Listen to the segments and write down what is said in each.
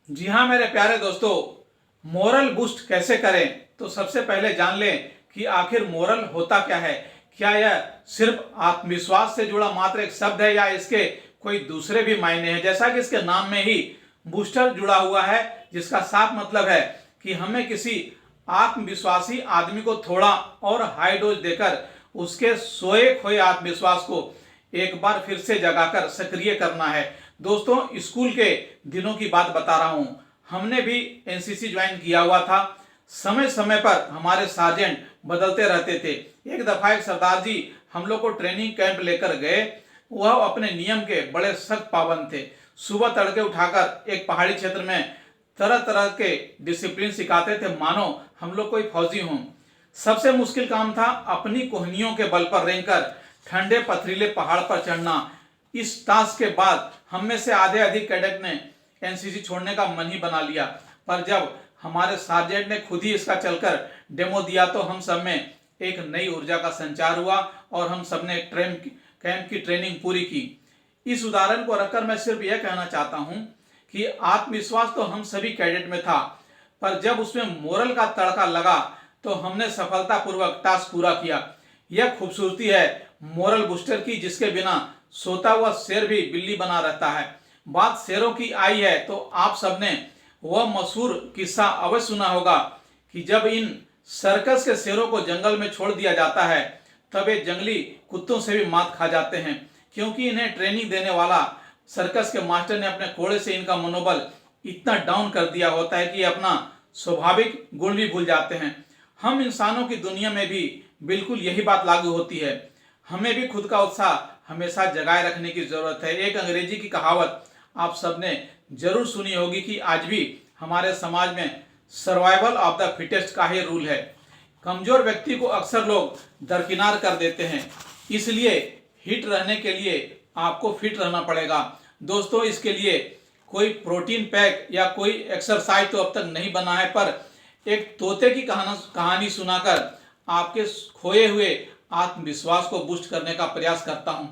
जी हाँ मेरे प्यारे दोस्तों, मोरल बूस्ट कैसे करें। तो सबसे पहले जान लें कि आखिर मोरल होता क्या है। क्या यह सिर्फ आत्मविश्वास से जुड़ा मात्र एक शब्द है या इसके कोई दूसरे भी मायने हैं। जैसा कि इसके नाम में ही बूस्टर जुड़ा हुआ है, जिसका साफ मतलब है कि हमें किसी आत्मविश्वासी आदमी को थोड़ा और हाई डोज देकर उसके सोए खोए आत्मविश्वास को एक बार फिर से जगाकर सक्रिय करना है। दोस्तों, स्कूल के दिनों की बात बता रहा हूं। हमने भी एनसीसी ज्वाइन किया हुआ था। समय समय पर हमारे सार्जेंट बदलते रहते थे। एक दफा एक सरदार जी हम लोग को ट्रेनिंग कैंप लेकर गए। वह अपने नियम के बड़े सख्त पाबंद थे। सुबह तड़के उठाकर एक पहाड़ी क्षेत्र में तरह तरह के डिसिप्लिन सिखाते थे, मानो हम लोग कोई फौजी हों। सबसे मुश्किल काम था अपनी कोहनियों के बल पर रेंगकर ठंडे पथरीले पहाड़ पर चढ़ना। इस टास्क के बाद हम में से आधे अधिक कैडेट ने एनसीसी छोड़ने का मन ही बना लिया। पर जब हमारे सार्जेंट ने खुद ही इसका चलकर डेमो दिया तो हम सब में एक नई ऊर्जा का संचार हुआ और हम सब ने कैंप की ट्रेनिंग पूरी की। इस उदाहरण को रखकर मैं सिर्फ यह कहना चाहता हूं कि आत्मविश्वास तो हम सभी कैडेट में था, पर जब उसमें मोरल का तड़का लगा तो हमने सफलतापूर्वक टास्क पूरा किया। यह खूबसूरती है मोरल बूस्टर की, जिसके बिना सोता हुआ शेर भी बिल्ली बना रहता है। बात शेरों की आई है तो आप सबने वह मशहूर किस्सा अवश्य सुना होगा कि जब इन सर्कस के शेरों को जंगल में छोड़ दिया जाता है तब ये जंगली कुत्तों से भी मात खा जाते हैं, क्योंकि इन्हें ट्रेनिंग देने वाला सर्कस के मास्टर ने अपने कोड़े से इनका मनोबल इतना डाउन कर दिया होता है कि अपना स्वाभाविक गुण भी भूल जाते हैं। हम इंसानों की दुनिया में भी बिल्कुल यही बात लागू होती है। हमें भी खुद का उत्साह हमेशा जगाए रखने की जरूरत है। एक अंग्रेजी की कहावत आप सबने जरूर सुनी होगी कि आज भी हमारे समाज में सर्वाइवल ऑफ द फिटेस्ट का ही रूल है। कमजोर व्यक्ति को अक्सर लोग दरकिनार कर देते हैं, इसलिए हिट रहने के लिए आपको फिट रहना पड़ेगा। दोस्तों, इसके लिए कोई प्रोटीन पैक या कोई एक्सरसाइज तो अब तक नहीं बना है, पर एक तोते की कहानी सुनाकर आपके खोए हुए आत्मविश्वास को बूस्ट करने का प्रयास करता हूं।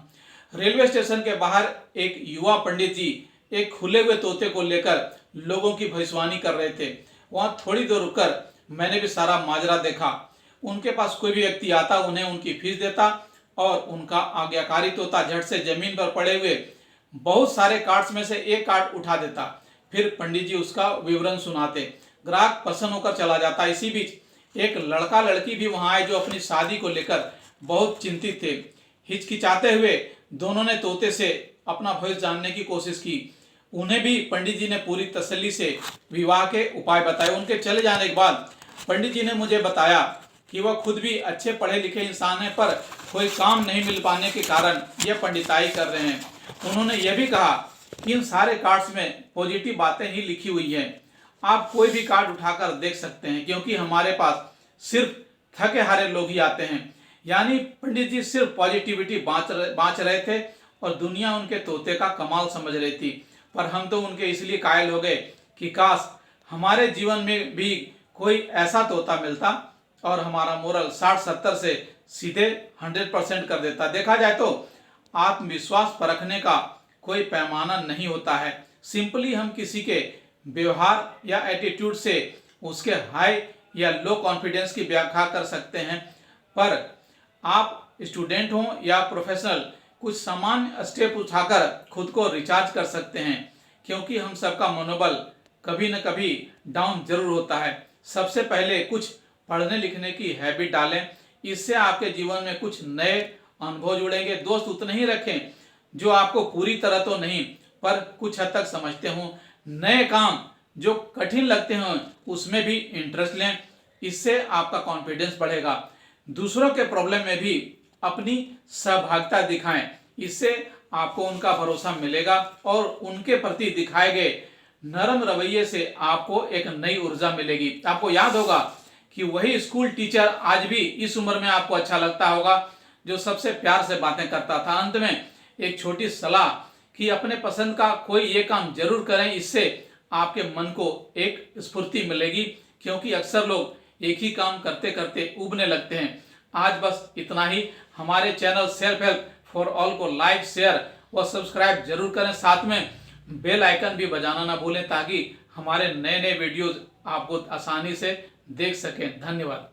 रेलवे स्टेशन के बाहर एक युवा पंडित जी एक खुले हुए तोते को लेकर लोगों की भविष्यवाणी कर रहे थे। वहां थोड़ी देर रुककर मैंने भी सारा माजरा देखा। उनके पास कोई भी व्यक्ति आता, उन्हें उनकी फीस देता और उनका आज्ञाकारी तोता झट से जमीन पर पड़े हुए बहुत सारे कार्ड्स में से एक कार्ड उठा देता। फिर पंडित जी उसका विवरण सुनाते। ग्राहक प्रसन्न होकर चला जाता। इसी बीच एक लड़का लड़की भी वहां आए जो अपनी शादी को लेकर बहुत चिंतित थे। हिचकिचाते हुए दोनों ने तोते से अपना भविष्य जानने की कोशिश की। उन्हें भी पंडित जी ने पूरी तसल्ली से विवाह के उपाय बताए। उनके चले जाने के बाद पंडित जी ने मुझे बताया कि वह खुद भी अच्छे पढ़े लिखे इंसान हैं, पर कोई काम नहीं मिल पाने के कारण यह पंडिताई कर रहे हैं। उन्होंने यह भी कहा कि इन सारे कार्ड्स में पॉजिटिव बातें ही लिखी हुई हैं। आप कोई भी कार्ड उठाकर देख सकते हैं, क्योंकि हमारे पास सिर्फ थके हारे लोग ही आते हैं। यानी पंडित जी सिर्फ पॉजिटिविटी बांच रहे थे और दुनिया उनके तोते का कमाल समझ रही थी। पर हम तो उनके इसलिए कायल हो गए कि काश हमारे जीवन में भी कोई ऐसा तोता मिलता और हमारा मोरल 60-70 से सीधे 100% कर देता। देखा जाए तो आत्मविश्वास परखने का कोई पैमाना नहीं होता है। सिंपली हम किसी के व्यवहार या एटीट्यूड से उसके हाई या लो कॉन्फिडेंस की व्याख्या कर सकते हैं। पर आप स्टूडेंट हो या प्रोफेशनल, कुछ सामान्य स्टेप उठाकर खुद को रिचार्ज कर सकते हैं, क्योंकि हम सबका मनोबल कभी न कभी डाउन जरूर होता है। सबसे पहले कुछ पढ़ने लिखने की हैबिट डालें। इससे आपके जीवन में कुछ नए अनुभव जुड़ेंगे। दोस्त उतने ही रखें जो आपको पूरी तरह तो नहीं पर कुछ हद तक समझते हों। नए काम जो कठिन लगते हों उसमें भी इंटरेस्ट लें। इससे आपका कॉन्फिडेंस बढ़ेगा। दूसरों के प्रॉब्लम में भी अपनी सहभागिता दिखाएं। इससे आपको उनका भरोसा मिलेगा और उनके प्रति दिखाए गए नरम रवैये से आपको एक नई ऊर्जा मिलेगी। आपको याद होगा कि वही स्कूल टीचर आज भी इस उम्र में आपको अच्छा लगता होगा जो सबसे प्यार से बातें करता था। अंत में एक छोटी सलाह कि अपने पसंद का कोई ये काम जरूर करें। इससे आपके मन को एक स्फूर्ति मिलेगी, क्योंकि अक्सर लोग एक ही काम करते करते उबने लगते हैं। आज बस इतना ही। हमारे channel self help for all को लाइक, शेयर व सब्सक्राइब जरूर करें। साथ में बेल आइकन भी बजाना ना भूलें ताकि हमारे नए नए वीडियोस आपको आसानी से देख सकें। धन्यवाद।